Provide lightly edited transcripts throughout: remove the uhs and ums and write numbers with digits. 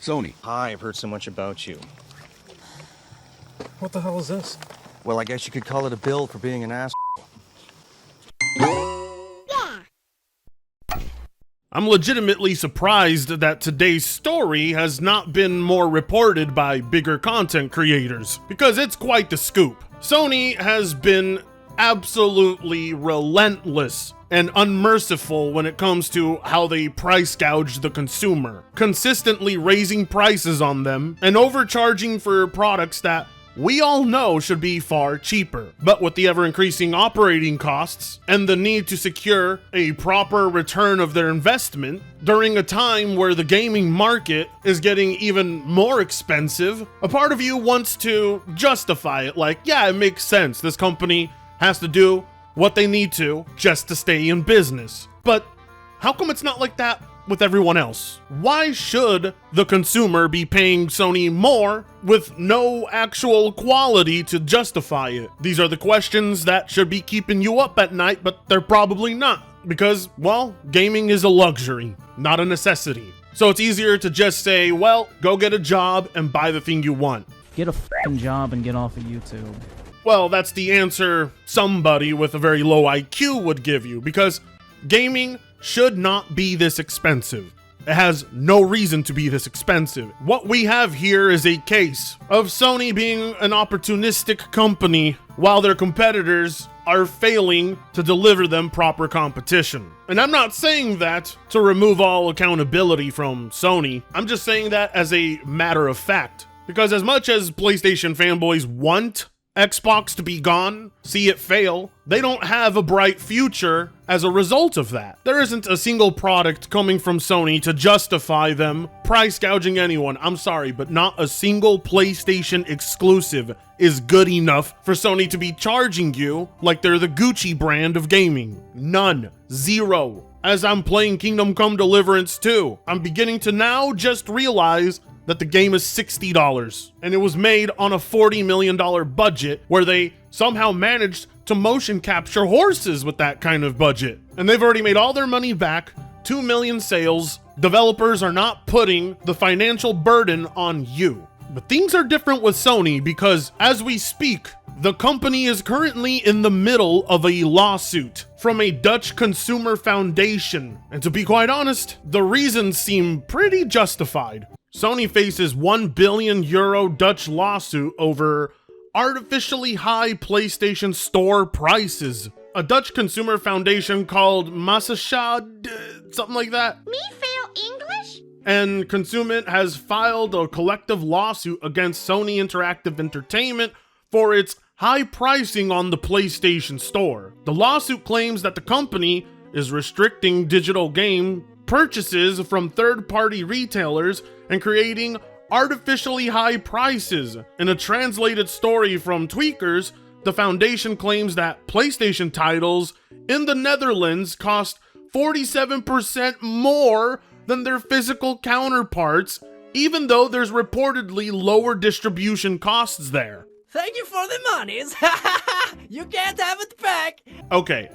Sony. Hi, I've heard so much about you. What the hell is this? Well, I guess you could call it a bill for being an ass. I'm legitimately surprised that today's story has not been more reported by bigger content creators, because it's quite the scoop. Sony has been absolutely relentless and unmerciful when it comes to how they price gouge the consumer, consistently raising prices on them and overcharging for products that we all know should be far cheaper. But with the ever-increasing operating costs and the need to secure a proper return of their investment during a time where the gaming market is getting even more expensive, a part of you wants to justify it like, yeah, it makes sense. This company has to do what they need to just to stay in business. But how come it's not like that with everyone else? Why should the consumer be paying Sony more with no actual quality to justify it? These are the questions that should be keeping you up at night, but they're probably not, because, well, gaming is a luxury, not a necessity. So it's easier to just say, well, go get a job and buy the thing you want. Get a fucking job and get off of YouTube. Well, that's the answer somebody with a very low IQ would give you, because gaming should not be this expensive. It has no reason to be this expensive. What we have here is a case of Sony being an opportunistic company while their competitors are failing to deliver them proper competition. And I'm not saying that to remove all accountability from Sony. I'm just saying that as a matter of fact. Because as much as PlayStation fanboys want Xbox to be gone, see it fail, they don't have a bright future as a result of that. There isn't a single product coming from Sony to justify them price gouging anyone. I'm sorry, but not a single PlayStation exclusive is good enough for Sony to be charging you like they're the Gucci brand of gaming. None. Zero. As I'm playing Kingdom Come Deliverance 2, I'm beginning to now just realize that the game is $60, and it was made on a $40 million budget where they somehow managed to motion capture horses with that kind of budget. And they've already made all their money back, 2 million sales. Developers are not putting the financial burden on you. But things are different with Sony because as we speak, the company is currently in the middle of a lawsuit from a Dutch consumer foundation. And to be quite honest, the reasons seem pretty justified. Sony faces €1 billion Dutch lawsuit over artificially high PlayStation Store prices. A Dutch consumer foundation called Massachad, something like that. Me fail English? And Consument has filed a collective lawsuit against Sony Interactive Entertainment for its high pricing on the PlayStation Store. The lawsuit claims that the company is restricting digital game purchases from third-party retailers and creating artificially high prices. In a translated story from Tweakers, the foundation claims that PlayStation titles in the Netherlands cost 47% more than their physical counterparts, even though there's reportedly lower distribution costs there. Thank you for the monies. You can't have it back. Okay,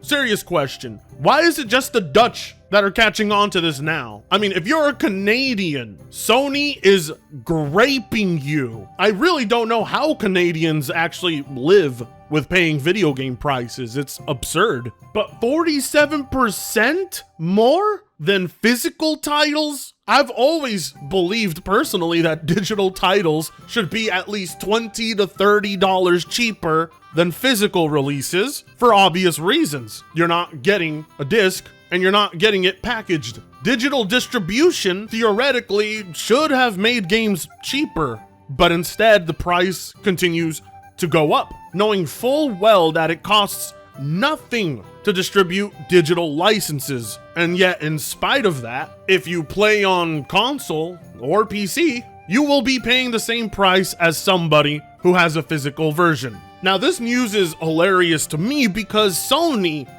serious question. Why is it just the Dutch that are catching on to this now? I mean, if you're a Canadian, Sony is graping you. I really don't know how Canadians actually live with paying video game prices. It's absurd. But 47% more than physical titles? I've always believed personally that digital titles should be at least $20 to $30 cheaper than physical releases for obvious reasons. You're not getting a disc and you're not getting it packaged. Digital distribution theoretically should have made games cheaper, but instead the price continues to go up, knowing full well that it costs nothing to distribute digital licenses. And yet, in spite of that, if you play on console or PC, you will be paying the same price as somebody who has a physical version. Now, this news is hilarious to me because Sony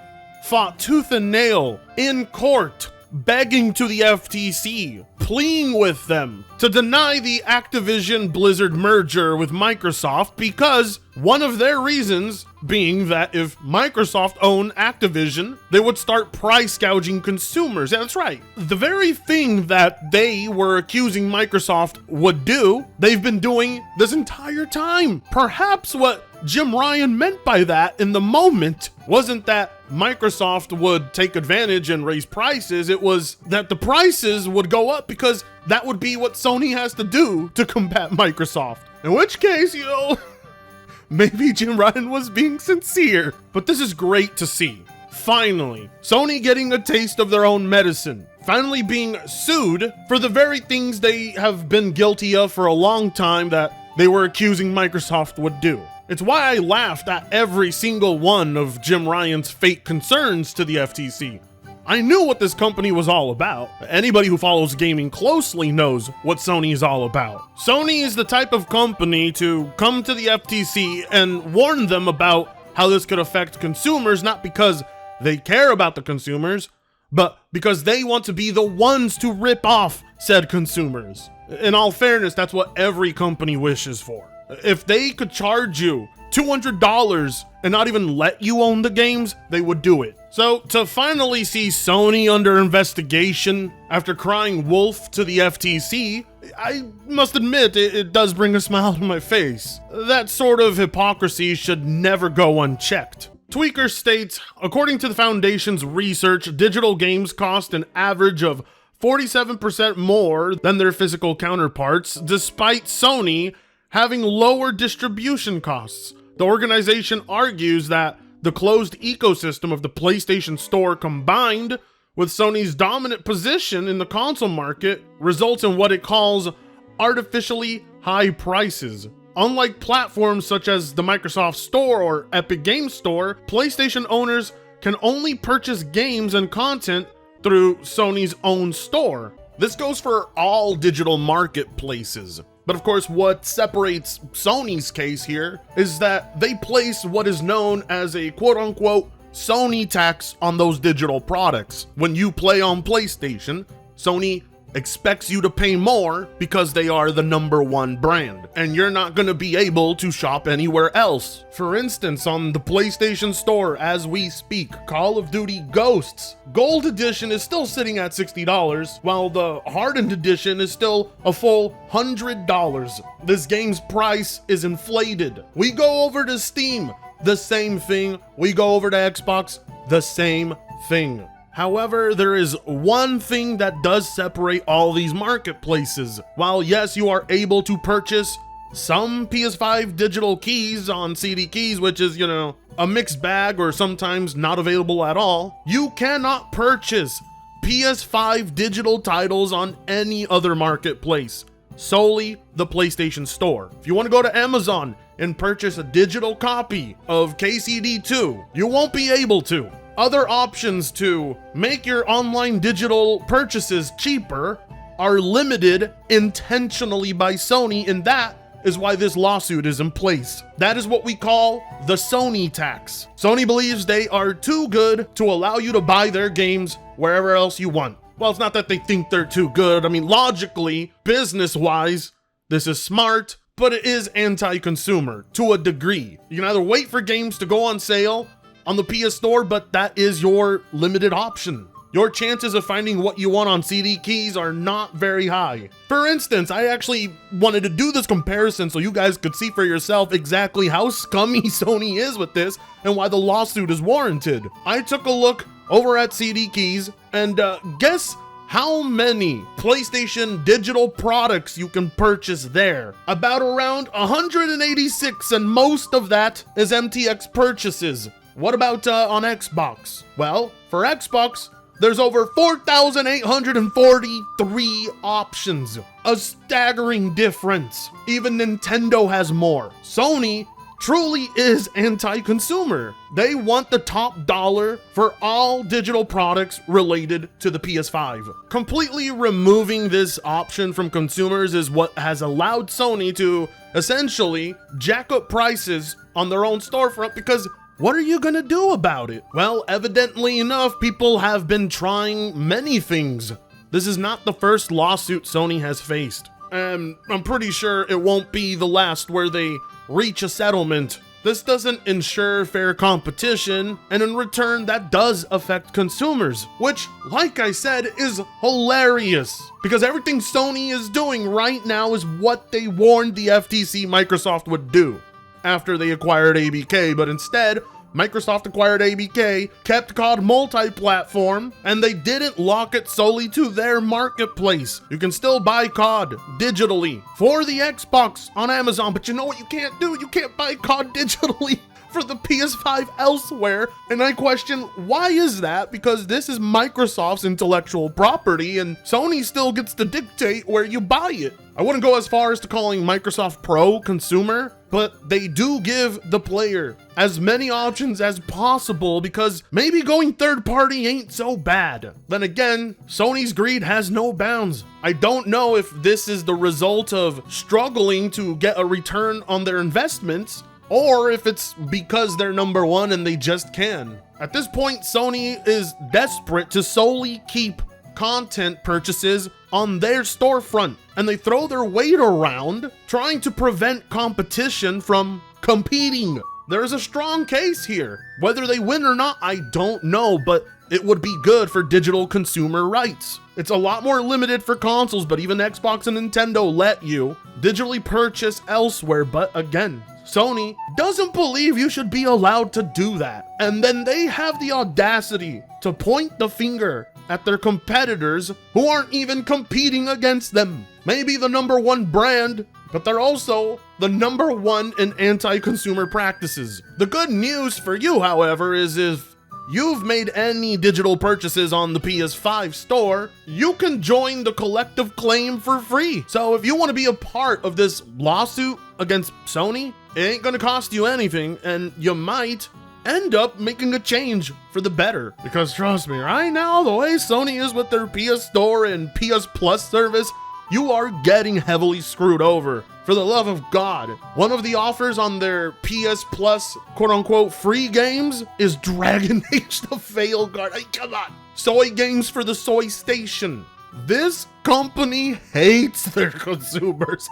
fought tooth and nail in court, begging to the FTC pleading with them to deny the Activision Blizzard merger with Microsoft because one of their reasons being that if Microsoft owned Activision, they would start price gouging consumers. Yeah, that's right. The very thing that they were accusing Microsoft would do, they've been doing this entire time. Perhaps what Jim Ryan meant by that in the moment wasn't that Microsoft would take advantage and raise prices. It was that the prices would go up because that would be what Sony has to do to combat Microsoft. In which case, maybe Jim Ryan was being sincere. But this is great to see. Finally, Sony getting a taste of their own medicine. Finally being sued for the very things they have been guilty of for a long time that they were accusing Microsoft would do. It's why I laughed at every single one of Jim Ryan's fake concerns to the FTC. I knew what this company was all about. Anybody who follows gaming closely knows what Sony is all about. Sony is the type of company to come to the FTC and warn them about how this could affect consumers, not because they care about the consumers, but because they want to be the ones to rip off said consumers. In all fairness, that's what every company wishes for. If they could charge you $200 and not even let you own the games, they would do it. So to finally see Sony under investigation after crying wolf to the FTC, I must admit it does bring a smile to my face. That sort of hypocrisy should never go unchecked. Tweaker states, according to the Foundation's research, digital games cost an average of 47% more than their physical counterparts, despite Sony having lower distribution costs. The organization argues that the closed ecosystem of the PlayStation Store combined with Sony's dominant position in the console market results in what it calls artificially high prices. Unlike platforms such as the Microsoft Store or Epic Games Store, PlayStation owners can only purchase games and content through Sony's own store. This goes for all digital marketplaces. But of course, what separates Sony's case here is that they place what is known as a quote-unquote Sony tax on those digital products. When you play on PlayStation, Sony expects you to pay more because they are the #1 brand, and you're not going to be able to shop anywhere else. For instance, on the PlayStation Store as we speak, Call of Duty Ghosts Gold Edition is still sitting at $60, while the Hardened Edition is still a full $100. This game's price is inflated. We go over to Steam, the same thing. We go over to Xbox, the same thing. However, there is one thing that does separate all these marketplaces. While yes, you are able to purchase some PS5 digital keys on CD keys, which is, a mixed bag or sometimes not available at all, you cannot purchase PS5 digital titles on any other marketplace, solely the PlayStation Store. If you want to go to Amazon and purchase a digital copy of KCD2, you won't be able to. Other options to make your online digital purchases cheaper are limited intentionally by Sony, and that is why this lawsuit is in place. That is what we call the Sony tax. Sony believes they are too good to allow you to buy their games wherever else you want. Well, it's not that they think they're too good. I mean, logically, business-wise, this is smart, but it is anti-consumer to a degree. You can either wait for games to go on sale on the PS Store, but that is your limited option. Your chances of finding what you want on CD keys are not very high. For instance, I actually wanted to do this comparison so you guys could see for yourself exactly how scummy Sony is with this and why the lawsuit is warranted. I took a look over at CD keys and guess how many PlayStation digital products you can purchase there. About around 186, and most of that is MTX purchases. What about on Xbox? Well, for Xbox, there's over 4,843 options. A staggering difference. Even Nintendo has more. Sony truly is anti-consumer. They want the top dollar for all digital products related to the PS5. Completely removing this option from consumers is what has allowed Sony to essentially jack up prices on their own storefront, because what are you gonna do about it? Well, evidently enough, people have been trying many things This is not the first lawsuit Sony has faced, and I'm pretty sure it won't be the last where they reach a settlement. This doesn't ensure fair competition, and in return, that does affect consumers, which, like I said, is hilarious. Because everything Sony is doing right now is what they warned the FTC Microsoft would do after they acquired ABK, but instead, Microsoft acquired ABK, kept COD multi-platform, and they didn't lock it solely to their marketplace. You can still buy COD digitally for the Xbox on Amazon, but you know what you can't do? You can't buy COD digitally for the PS5 elsewhere. And I question, why is that? Because this is Microsoft's intellectual property, and Sony still gets to dictate where you buy it. I wouldn't go as far as to calling Microsoft Pro consumer, but they do give the player as many options as possible because maybe going third party ain't so bad. Then again, Sony's greed has no bounds. I don't know if this is the result of struggling to get a return on their investments, or if it's because they're number one and they just can. At this point, Sony is desperate to solely keep content purchases on their storefront, and they throw their weight around trying to prevent competition from competing. There's a strong case here. Whether they win or not, I don't know, but it would be good for digital consumer rights. It's a lot more limited for consoles, but even Xbox and Nintendo let you digitally purchase elsewhere. But again, Sony doesn't believe you should be allowed to do that. And then they have the audacity to point the finger at their competitors who aren't even competing against them. Maybe the number one brand, but they're also the number one in anti-consumer practices. The good news for you, however, is if you've made any digital purchases on the PS5 store, you can join the collective claim for free. So if you want to be a part of this lawsuit against Sony, it ain't gonna cost you anything, and you might end up making a change for the better. Because trust me, right now, the way Sony is with their PS Store and PS Plus service, you are getting heavily screwed over. For the love of God, one of the offers on their PS Plus quote-unquote free games is Dragon Age the Veilguard. Hey, come on. Soy games for the soy station. This company hates their consumers.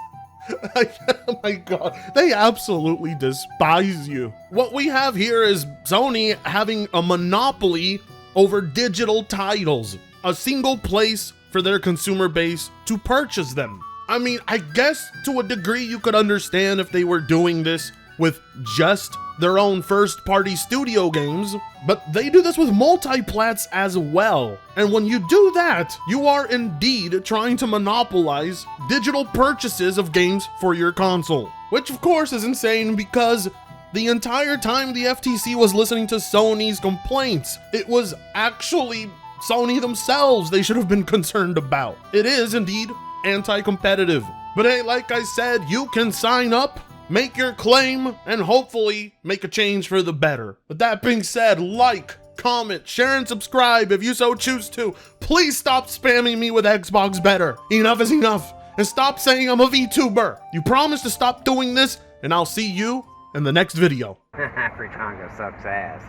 Oh my God, they absolutely despise you. What we have here is Sony having a monopoly over digital titles, a single place for their consumer base to purchase them. I mean, I guess to a degree you could understand if they were doing this with just their own first-party studio games, but they do this with multi-plats as well. And when you do that, you are indeed trying to monopolize digital purchases of games for your console. Which of course is insane because the entire time the FTC was listening to Sony's complaints, it was actually Sony themselves they should have been concerned about. It is indeed anti-competitive. But hey, like I said, you can sign up, make your claim, and hopefully make a change for the better. With that being said, like, comment, share, and subscribe if you so choose to. Please stop spamming me with Xbox better. Enough is enough. And stop saying I'm a VTuber. You promise to stop doing this, and I'll see you in the next video. Fritonga sucks ass.